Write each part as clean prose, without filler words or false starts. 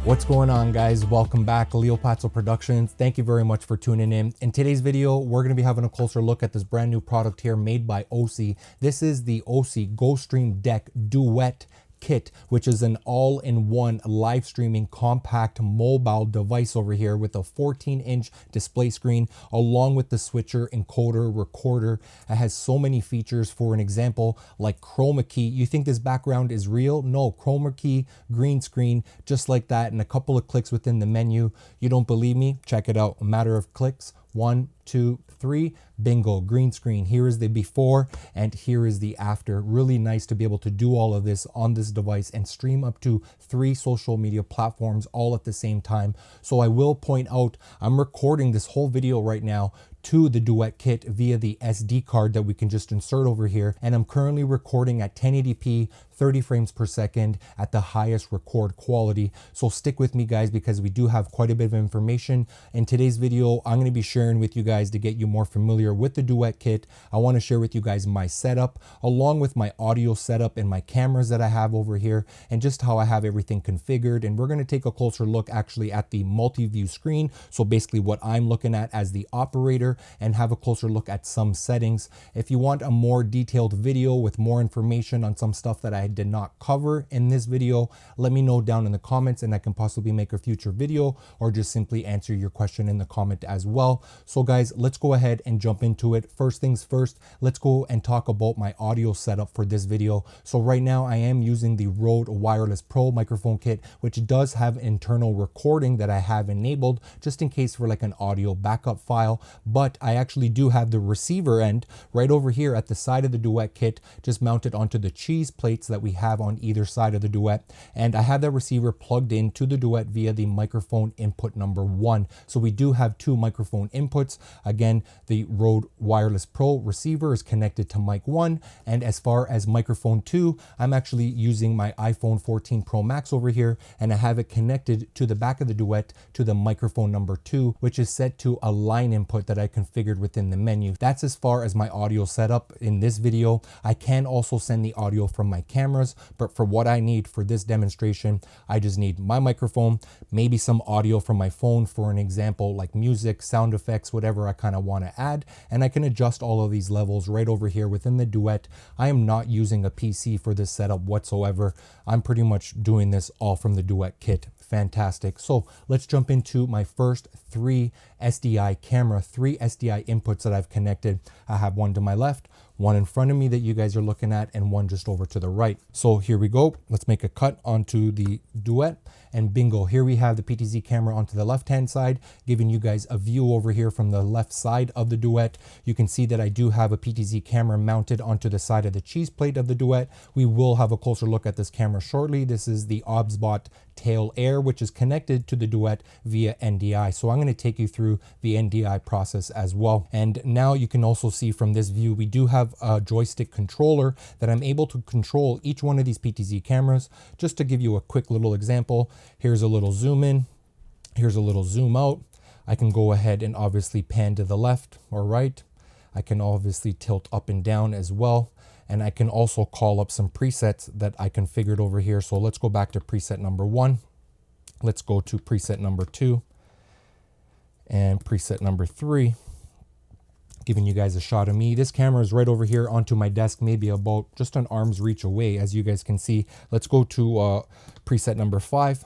What's going on, guys? Welcome back, Leopatzo Productions. Thank you very much for tuning in. In today's video, we're going to be having a closer look at this brand new product here made by Osee. This is the Osee GoStream Duet Kit, which is an all-in-one live streaming compact mobile device over here with a 14-inch display screen along with the switcher, encoder, recorder. It has so many features. For an example, like chroma key. You think this background is real? No, chroma key, green screen, just like that, and a couple of clicks within the menu. You don't believe me? Check it out. A matter of clicks. 1, 2, 3, bingo, green screen. Here is the before and here is the after. Really nice to be able to do all of this on this device and stream up to 3 social media platforms all at the same time. So I will point out, I'm recording this whole video right now to the Duet Kit via the SD card that we can just insert over here, and I'm currently recording at 1080p 30 frames per second at the highest record quality. So stick with me, guys, because we do have quite a bit of information in today's video. I'm going to be sharing with you guys to get you more familiar with the Duet Kit. I want to share with you guys my setup along with my audio setup and my cameras that I have over here and just how I have everything configured. And we're going to take a closer look actually at the multi-view screen, so basically what I'm looking at as the operator, and have a closer look at some settings. If you want a more detailed video with more information on some stuff that I did not cover in this video, let me know down in the comments and I can possibly make a future video or just simply answer your question in the comment as well. So guys, let's go ahead and jump into it. First things first, let's go and talk about my audio setup for this video. So right now I am using the Rode Wireless Pro microphone kit, which does have internal recording that I have enabled just in case for like an audio backup file. But I actually do have the receiver end right over here at the side of the Duet Kit, just mounted onto the cheese plates that we have on either side of the Duet. And I have that receiver plugged into the Duet via the microphone input number 1. So we do have 2 microphone inputs. Again, the Rode Wireless Pro receiver is connected to mic 1. And as far as microphone 2, I'm actually using my iPhone 14 Pro Max over here, and I have it connected to the back of the Duet to the microphone number 2, which is set to a line input that I configured within the menu. That's as far as my audio setup in this video. I can also send the audio from my cameras, but for what I need for this demonstration, I just need my microphone, maybe some audio from my phone for an example, like music, sound effects, whatever I kind of want to add, and I can adjust all of these levels right over here within the Duet. I am not using a PC for this setup whatsoever. I'm pretty much doing this all from the Duet Kit. Fantastic. So let's jump into my first 3 SDI camera, 3 SDI inputs that I've connected. I have one to my left, one in front of me that you guys are looking at, and one just over to the right. So here we go. Let's make a cut onto the Duet, and bingo, here we have the PTZ camera onto the left-hand side, giving you guys a view over here from the left side of the Duet. You can see that I do have a PTZ camera mounted onto the side of the cheese plate of the Duet. We will have a closer look at this camera shortly. This is the OBSBOT Tail Air, which is connected to the Duet via NDI. So I'm going to take you through the NDI process as well. And now you can also see from this view, we do have a joystick controller that I'm able to control each one of these PTZ cameras. Just to give you a quick little example, here's a little zoom in, here's a little zoom out. I can go ahead and obviously pan to the left or right. I can obviously tilt up and down as well. And I can also call up some presets that I configured over here. So let's go back to preset number 1. Let's go to preset number 2 and preset number 3. Giving you guys a shot of me. This camera is right over here onto my desk, maybe about just an arm's reach away, as you guys can see. Let's go to preset number 5.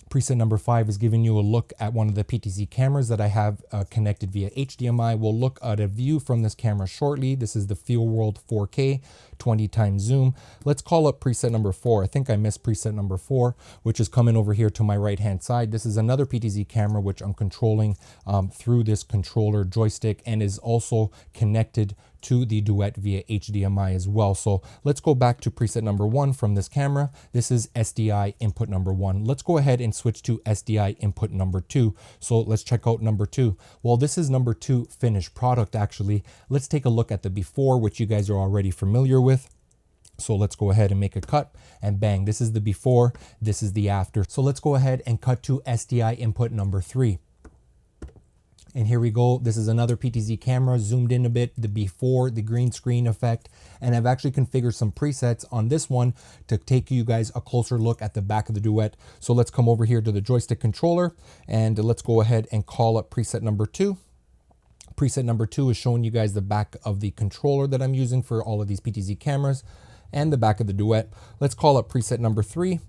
Preset number 5 is giving you a look at one of the PTZ cameras that I have connected via HDMI. We'll look at a view from this camera shortly. This is the Feel World 4K 20 times zoom. Let's call up preset number 4. I think I missed preset number 4, which is coming over here to my right hand side. This is another PTZ camera which I'm controlling through this controller joystick, and is also connected to the Duet via HDMI as well. So let's go back to preset number 1 from this camera. This is SDI input number 1. Let's go ahead and switch to SDI input number 2. So let's check out number 2. Well, this is number 2 finished product actually. Let's take a look at the before, which you guys are already familiar with. So let's go ahead and make a cut, and bang, this is the before, this is the after. So let's go ahead and cut to SDI input number 3. And here we go. This is another PTZ camera, zoomed in a bit, the before, the green screen effect. And I've actually configured some presets on this one to take you guys a closer look at the back of the Duet. So let's come over here to the joystick controller and let's go ahead and call up preset number 2. Preset number 2 is showing you guys the back of the controller that I'm using for all of these PTZ cameras and the back of the Duet. Let's call up preset number 3.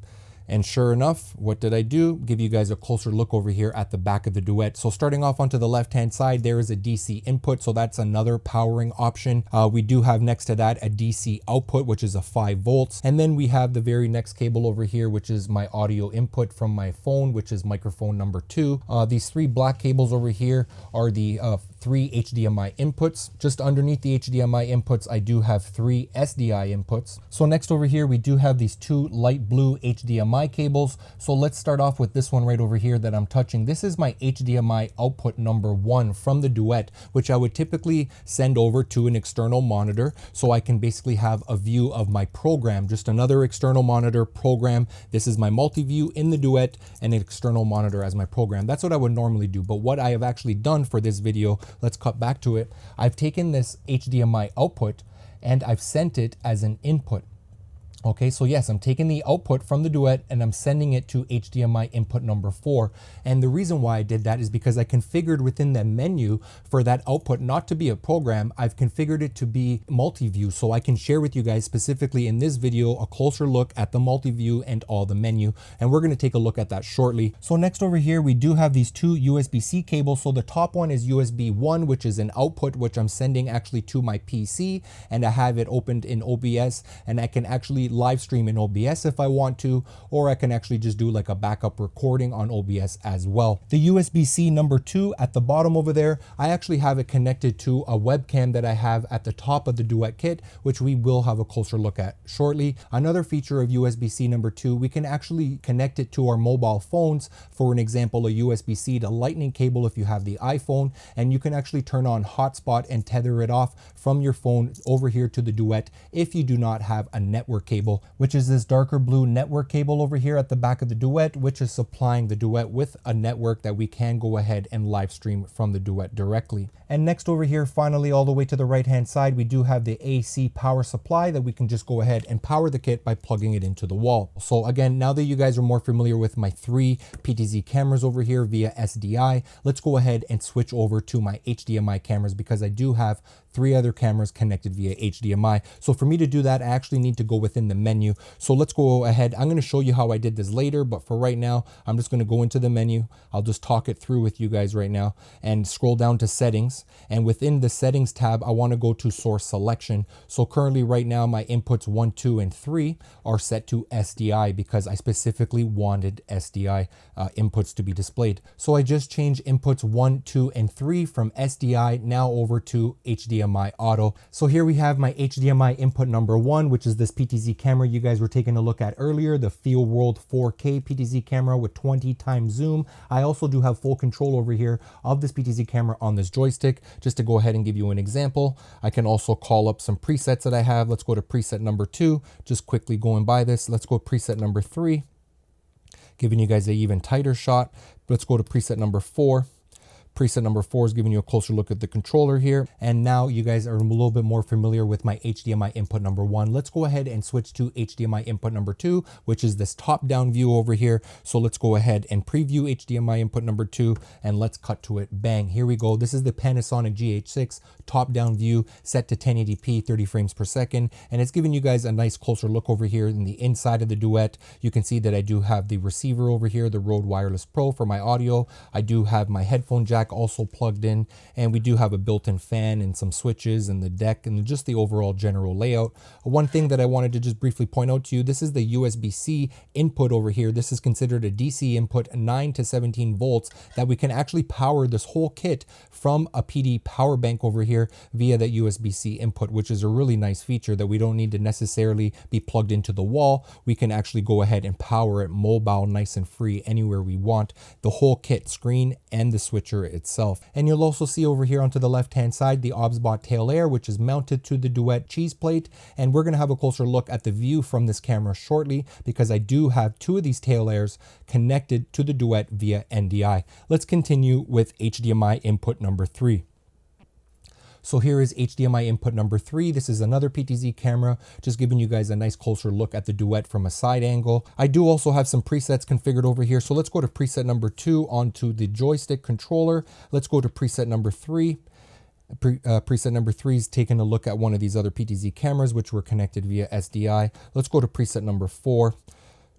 And sure enough, what did I do? Give you guys a closer look over here at the back of the Duet. So starting off onto the left-hand side, there is a DC input. So that's another powering option. We do have next to that a DC output, which is a 5 volts. And then we have the very next cable over here, which is my audio input from my phone, which is microphone number 2. These 3 black cables over here are the 3 HDMI inputs. Just underneath the HDMI inputs, I do have 3 SDI inputs. So next over here, we do have these 2 light blue HDMI cables. So let's start off with this one right over here that I'm touching. This is my HDMI output number 1 from the Duet, which I would typically send over to an external monitor so I can basically have a view of my program, just another external monitor program. This is my multi-view in the Duet and an external monitor as my program. That's what I would normally do. But what I have actually done for this video, let's cut back to it. I've taken this HDMI output and I've sent it as an input. Okay, so yes, I'm taking the output from the Duet and I'm sending it to HDMI input number 4. And the reason why I did that is because I configured within the menu for that output not to be a program. I've configured it to be multi-view, so I can share with you guys specifically in this video a closer look at the multi-view and all the menu. And we're going to take a look at that shortly. So next over here, we do have these 2 USB-C cables. So the top one is USB 1, which is an output, which I'm sending actually to my PC, and I have it opened in OBS, and I can actually live stream in OBS if I want to, or I can actually just do like a backup recording on OBS as well. The USB-C number 2 at the bottom over there, I actually have it connected to a webcam that I have at the top of the Duet Kit, which we will have a closer look at shortly. Another feature of USB-C number 2, we can actually connect it to our mobile phones. For an example, a USB-C to Lightning cable if you have the iPhone, and you can actually turn on hotspot and tether it off from your phone over here to the Duet if you do not have a network cable, which is this darker blue network cable over here at the back of the Duet, which is supplying the Duet with a network that we can go ahead and live stream from the Duet directly. And next over here, finally, all the way to the right hand side, we do have the AC power supply that we can just go ahead and power the kit by plugging it into the wall. So again, now that you guys are more familiar with my 3 PTZ cameras over here via SDI, let's go ahead and switch over to my HDMI cameras because I do have 3 other cameras connected via HDMI. So for me to do that, I actually need to go within the menu. So let's go ahead. I'm going to show you how I did this later, but for right now, I'm just going to go into the menu. I'll just talk it through with you guys right now and scroll down to settings. And within the settings tab, I want to go to source selection. So currently right now, my inputs 1, 2, and 3 are set to SDI because I specifically wanted SDI inputs to be displayed. So I just changed inputs 1, 2, and 3 from SDI now over to HDMI auto. So here we have my HDMI input number 1, which is this PTZ camera you guys were taking a look at earlier, the Feel World 4K PTZ camera with 20 times zoom. I also do have full control over here of this PTZ camera on this joystick. Just to go ahead and give you an example, I can also call up some presets that I have. Let's go to preset number 2, just quickly going by this. Let's go preset number 3, giving you guys an even tighter shot. Let's go to preset number 4. Preset number 4 is giving you a closer look at the controller here. And now you guys are a little bit more familiar with my HDMI input number 1. Let's go ahead and switch to HDMI input number 2, which is this top-down view over here. So let's go ahead and preview HDMI input number 2 and let's cut to it. Bang, here we go. This is the Panasonic GH6 top-down view set to 1080p, 30 frames per second. And it's giving you guys a nice closer look over here in the inside of the Duet. You can see that I do have the receiver over here, the Rode Wireless Pro for my audio. I do have my headphone jack also plugged in, and we do have a built-in fan and some switches and the deck and just the overall general layout. One thing that I wanted to just briefly point out to you, this is the USB-C input over here. This is considered a DC input, 9 to 17 volts, that we can actually power this whole kit from a PD power bank over here via that USB-C input, which is a really nice feature that we don't need to necessarily be plugged into the wall. We can actually go ahead and power it mobile, nice and free, anywhere we want. The whole kit, screen and the switcher itself. And you'll also see over here onto the left hand side the OBSBOT tail air, which is mounted to the Duet cheese plate. And we're going to have a closer look at the view from this camera shortly, because I do have two of these tail airs connected to the Duet via NDI. Let's continue with HDMI input number 3. So here is HDMI input number 3. This is another PTZ camera, just giving you guys a nice closer look at the Duet from a side angle. I do also have some presets configured over here. So let's go to preset number 2 onto the joystick controller. Let's go to preset number 3. Preset number 3 is taking a look at one of these other PTZ cameras, which were connected via SDI. Let's go to preset number 4.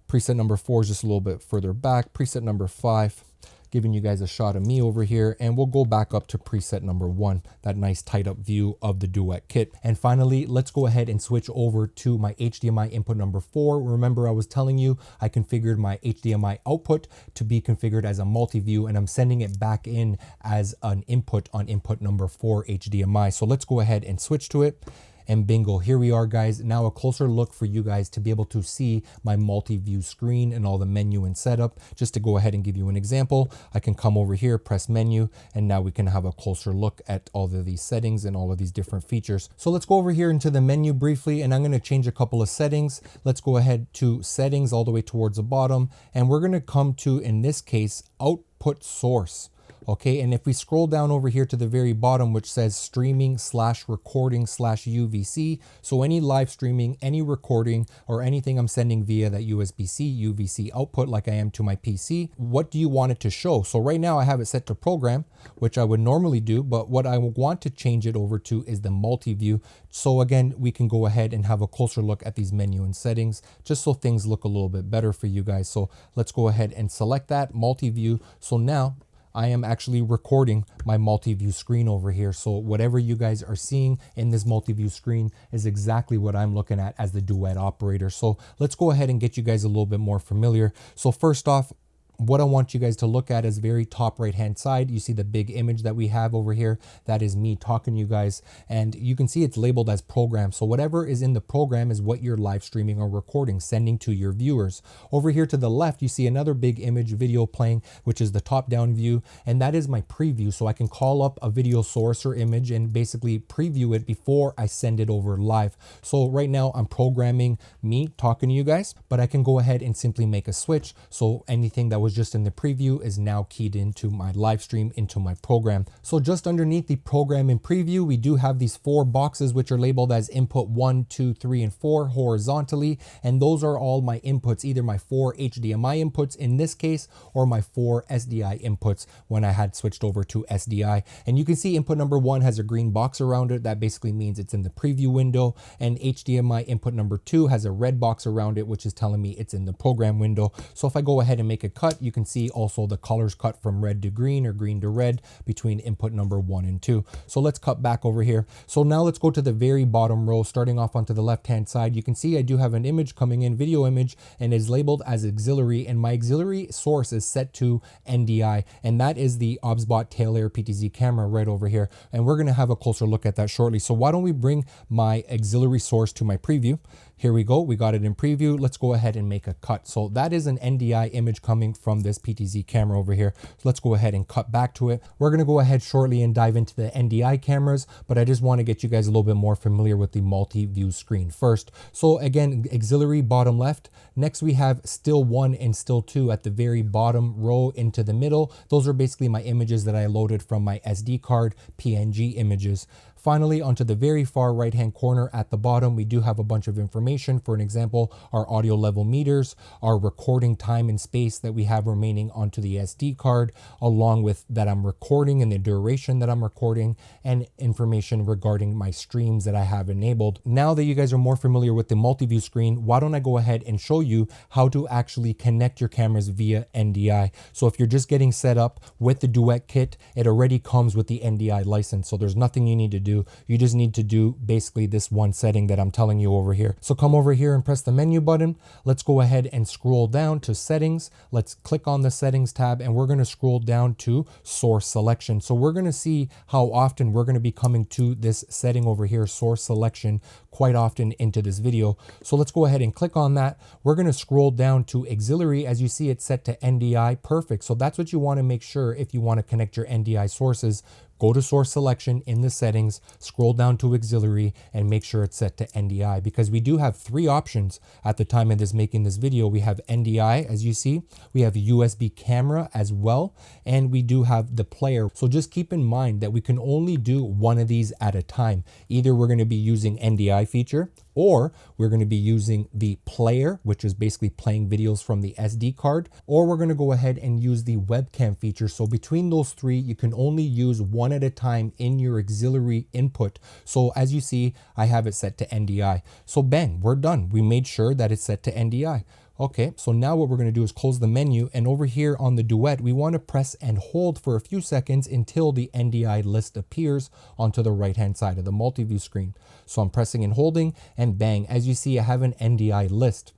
Preset number 4 is just a little bit further back. Preset number 5. Giving you guys a shot of me over here, and we'll go back up to preset number 1, that nice tight up view of the Duet kit. And finally, let's go ahead and switch over to my HDMI input number 4. Remember, I was telling you I configured my HDMI output to be configured as a multi-view, and I'm sending it back in as an input on input number 4 HDMI. So let's go ahead and switch to it. And bingo, here we are, guys. Now a closer look for you guys to be able to see my multi-view screen and all the menu and setup. Just to go ahead and give you an example, I can come over here, press menu, and now we can have a closer look at all of these settings and all of these different features. So let's go over here into the menu briefly, and I'm going to change a couple of settings. Let's go ahead to settings all the way towards the bottom, and we're going to come to, in this case, output source. Okay, and if we scroll down over here to the very bottom, which says streaming/recording/UVC, so any live streaming, any recording, or anything I'm sending via that USBc, UVC output like I am to my PC, what do you want it to show? So right now I have it set to program, which I would normally do, but what I want to change it over to is the multi-view. So again, we can go ahead and have a closer look at these menu and settings, just so things look a little bit better for you guys. So let's go ahead and select that multi-view. So now I am actually recording my multi-view screen over here. So whatever you guys are seeing in this multi-view screen is exactly what I'm looking at as the Duet operator. So let's go ahead and get you guys a little bit more familiar. So first off, what I want you guys to look at is very top right hand side. You see the big image that we have over here. That is me talking to you guys, and you can see it's labeled as program. So whatever is in the program is what you're live streaming or recording, sending to your viewers. Over here to the left, you see another big image video playing, which is the top down view, and that is my preview. So I can call up a video source or image and basically preview it before I send it over live. So right now I'm programming me talking to you guys, but I can go ahead and simply make a switch. So anything that was just in the preview is now keyed into my live stream, into my program. So just underneath the program and preview, we do have these 4 boxes which are labeled as input 1, 2, 3, and 4 horizontally, and those are all my inputs, either my 4 HDMI inputs in this case or my 4 SDI inputs when I had switched over to SDI. And you can see input number 1 has a green box around it. That basically means it's in the preview window, and HDMI input number 2 has a red box around it, which is telling me it's in the program window. So if I go ahead and make a cut, you can see also the colors cut from red to green or green to red between input number 1 and 2. So let's cut back over here. So now let's go to the very bottom row, starting off onto the left hand side. You can see I do have an image coming in, video image, and is labeled as auxiliary, and my auxiliary source is set to NDI, and that is the OBSBOT tail air PTZ camera right over here, and we're going to have a closer look at that shortly. So why don't we bring my auxiliary source to my preview. Here we go, we got it in preview. Let's go ahead and make a cut. So that is an NDI image coming from this PTZ camera over here. So let's go ahead and cut back to it. We're gonna go ahead shortly and dive into the NDI cameras, but I just wanna get you guys a little bit more familiar with the multi-view screen first. So again, auxiliary bottom left. Next we have still 1 and still 2 at the very bottom row into the middle. Those are basically my images that I loaded from my SD card, PNG images. Finally, onto the very far right hand corner at the bottom, we do have a bunch of information. For an example, our audio level meters, our recording time and space that we have remaining onto the SD card, along with that I'm recording and the duration that I'm recording, and information regarding my streams that I have enabled. Now that you guys are more familiar with the multi-view screen, why don't I go ahead and show you how to actually connect your cameras via NDI. So if you're just getting set up with the Duet kit, it already comes with the NDI license, so there's nothing you need to do. do. You just need to do basically this one setting that I'm telling you over here. So come over here and press the menu button. Let's go ahead and scroll down to settings. Let's click on the settings tab and we're going to scroll down to source selection. So we're going to see how often we're going to be coming to this setting over here, source selection, quite often into this video. So let's go ahead and click on that. We're going to scroll down to auxiliary. As you see, it's set to NDI. Perfect. So that's what you want to make sure if you want to connect your NDI sources. Go to source selection in the settings, scroll down to auxiliary and make sure it's set to NDI, because we do have three options at the time of this making this video. We have NDI, as you see, we have USB camera as well, and we do have the player. So just keep in mind that we can only do one of these at a time. Either we're going to be using NDI feature, or we're going to be using the player, which is basically playing videos from the SD card, or we're going to go ahead and use the webcam feature. So between those three, you can only use one at a time in your auxiliary input. So as you see, I have it set to NDI. So bang, we're done. We made sure that it's set to NDI. Okay, so now what we're going to do is close the menu, and over here on the Duet, we want to press and hold for a few seconds until the NDI list appears onto the right-hand side of the multi-view screen. So I'm pressing and holding, and bang, as you see, I have an NDI list.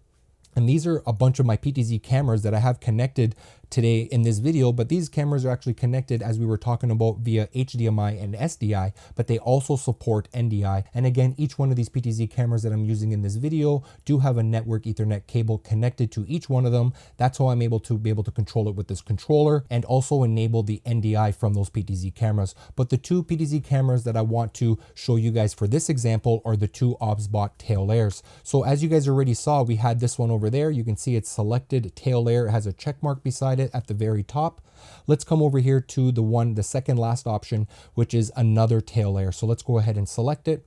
And these are a bunch of my PTZ cameras that I have connected today in this video, but these cameras are actually connected, as we were talking about, via HDMI and SDI, but they also support NDI. And again, each one of these PTZ cameras that I'm using in this video do have a network Ethernet cable connected to each one of them. That's how I'm able to control it with this controller and also enable the NDI from those PTZ cameras. But the two PTZ cameras that I want to show you guys for this example are the two OBSBOT tail layers. So as you guys already saw, we had this one over there. You can see it's selected tail layer. It has a check mark beside it at the very top. Let's come over here to the second last option, which is another tail layer. So let's go ahead and select it.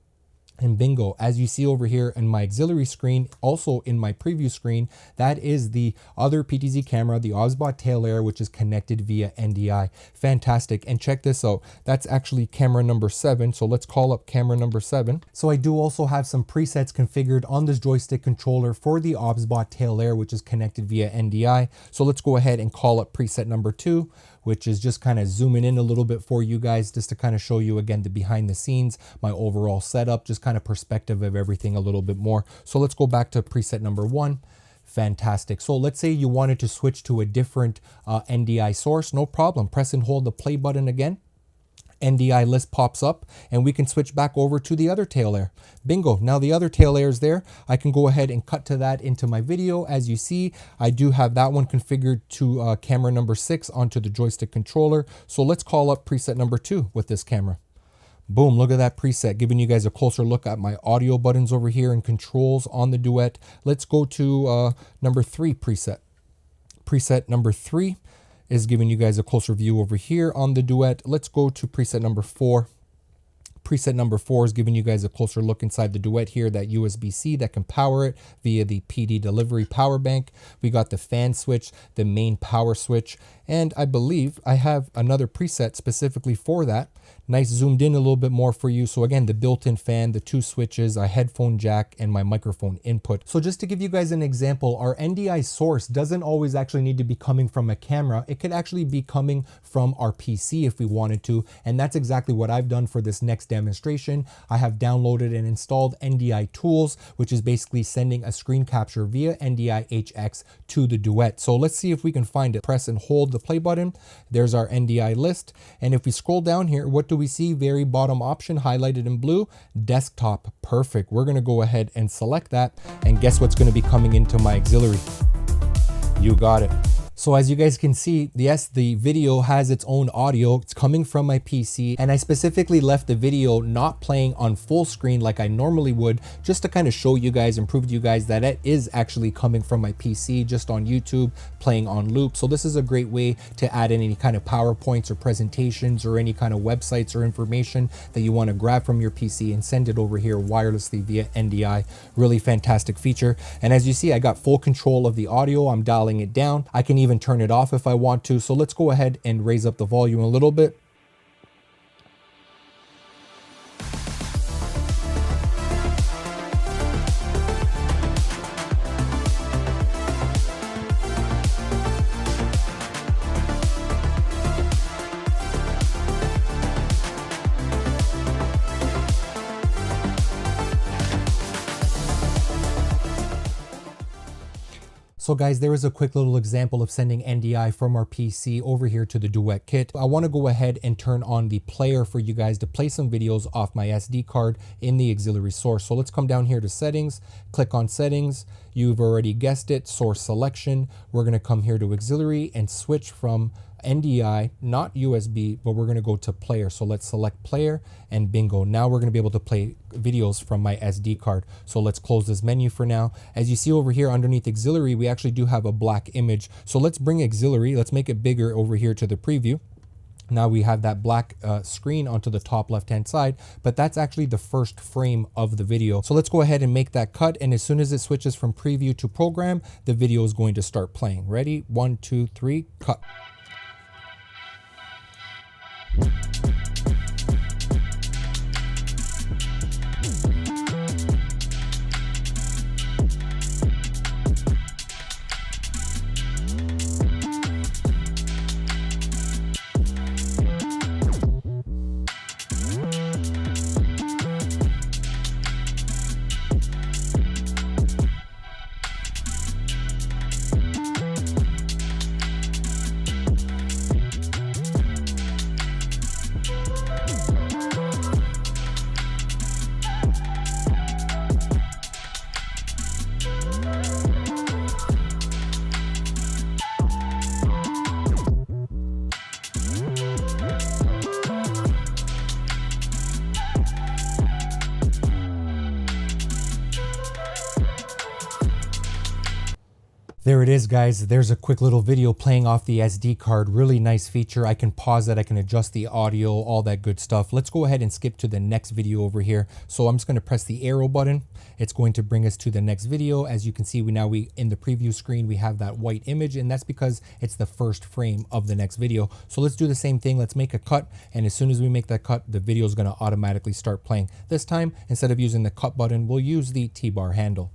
And bingo, as you see over here in my auxiliary screen, also in my preview screen, that is the other PTZ camera, the OBSBOT tail layer, which is connected via NDI. Fantastic. And check this out. That's actually camera number 7. So let's call up camera number 7. So I do also have some presets configured on this joystick controller for the OBSBOT tail layer, which is connected via NDI. So let's go ahead and call up preset number 2, which is just kind of zooming in a little bit for you guys, just to kind of show you again the behind the scenes, my overall setup, just kind of perspective of everything a little bit more. So let's go back to preset number 1. Fantastic. So let's say you wanted to switch to a different NDI source, no problem. Press and hold the play button again. NDI list pops up and we can switch back over to the other tail layer. Bingo. Now the other tail layer is there. I can go ahead and cut to that into my video. As you see, I do have that one configured to camera number 6 onto the joystick controller. So let's call up preset number 2 with this camera. Boom, look at that preset, giving you guys a closer look at my audio buttons over here and controls on the Duet. Let's go to number 3 preset. Preset number 3 is giving you guys a closer view over here on the Duet. Let's go to preset number 4. Preset number 4 is giving you guys a closer look inside the Duet here, that USB-C that can power it via the PD delivery power bank. We got the fan switch, the main power switch, and I believe I have another preset specifically for that. Nice zoomed in a little bit more for you. So again, the built-in fan, the 2 switches, a headphone jack, and my microphone input. So just to give you guys an example, our NDI source doesn't always actually need to be coming from a camera. It could actually be coming from our PC if we wanted to. And that's exactly what I've done for this next demonstration. I have downloaded and installed NDI Tools, which is basically sending a screen capture via NDI HX to the Duet. So let's see if we can find it. Press and hold the play button. There's our NDI list. And if we scroll down here, what do we see? Very bottom option highlighted in blue, desktop. Perfect. We're going to go ahead and select that. And guess what's going to be coming into my auxiliary? You got it. So as you guys can see, yes, the video has its own audio. It's coming from my PC, and I specifically left the video not playing on full screen like I normally would, just to kind of show you guys and prove to you guys that it is actually coming from my PC, just on YouTube, playing on loop. So this is a great way to add in any kind of PowerPoints or presentations or any kind of websites or information that you want to grab from your PC and send it over here wirelessly via NDI. Really fantastic feature. And as you see, I got full control of the audio. I'm dialing it down. I can even turn it off if I want to. So let's go ahead and raise up the volume a little bit. So guys, there is a quick little example of sending NDI from our PC over here to the Duet Kit. I want to go ahead and turn on the player for you guys to play some videos off my SD card in the auxiliary source. So let's come down here to settings, click on settings. You've already guessed it, source selection. We're going to come here to auxiliary and switch from NDI, not USB, but we're going to go to player. So let's select player and bingo. Now we're going to be able to play videos from my SD card. So let's close this menu for now. As you see over here underneath auxiliary, we actually do have a black image. So let's bring auxiliary, let's make it bigger over here to the preview. Now we have that black screen onto the top left hand side, but that's actually the first frame of the video. So let's go ahead and make that cut, and as soon as it switches from preview to program, the video is going to start playing. Ready? 1, 2, 3, cut. There it is, guys. There's a quick little video playing off the SD card. Really nice feature. I can pause it. I can adjust the audio, all that good stuff. Let's go ahead and skip to the next video over here. So I'm just going to press the arrow button. It's going to bring us to the next video. As you can see, we in the preview screen, we have that white image, and that's because it's the first frame of the next video. So let's do the same thing. Let's make a cut. And as soon as we make that cut, the video is going to automatically start playing. This time, instead of using the cut button, we'll use the T-bar handle.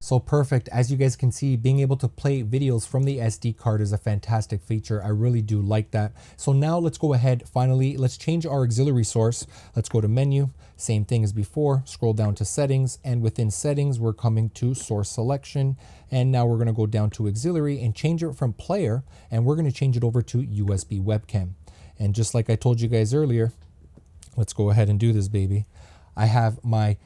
So perfect. As you guys can see, being able to play videos from the SD card is a fantastic feature. I really do like that. So now let's go ahead. Finally, let's change our auxiliary source. Let's go to menu, same thing as before, scroll down to settings, and within settings, we're coming to source selection. And now we're going to go down to auxiliary and change it from player, and we're going to change it over to USB webcam. And just like I told you guys earlier, let's go ahead and do this, baby. I have my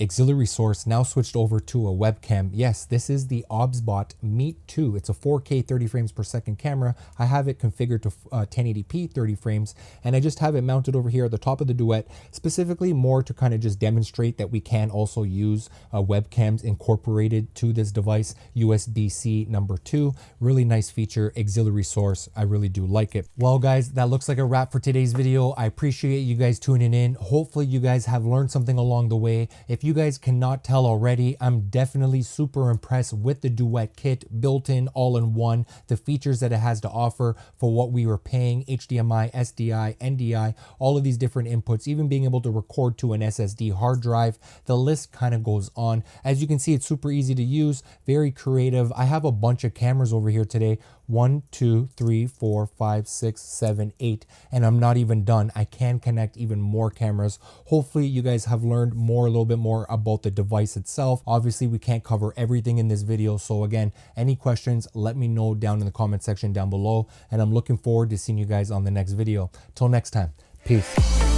auxiliary source now switched over to a webcam. Yes, this is the OBSBOT Meet 2. It's a 4K 30 frames per second camera. I have it configured to 1080p 30 frames, and I just have it mounted over here at the top of the Duet, specifically more to kind of just demonstrate that we can also use webcams incorporated to this device. USB-C number 2, really nice feature, auxiliary source. I really do like it. Well guys, that looks like a wrap for today's video. I appreciate you guys tuning in. Hopefully you guys have learned something along the way. If you guys cannot tell already, I'm definitely super impressed with the Duet Kit, built-in, all-in-one, the features that it has to offer for what we were paying, HDMI, SDI, NDI, all of these different inputs, even being able to record to an SSD hard drive. The list kind of goes on. As you can see, it's super easy to use, very creative. I have a bunch of cameras over here today. 1, 2, 3, 4, 5, 6, 7, 8, and I'm not even done. I can connect even more cameras. Hopefully you guys have learned a little bit more about the device itself. Obviously we can't cover everything in this video, so again, any questions, let me know down in the comment section down below, and I'm looking forward to seeing you guys on the next video. Till next time, peace.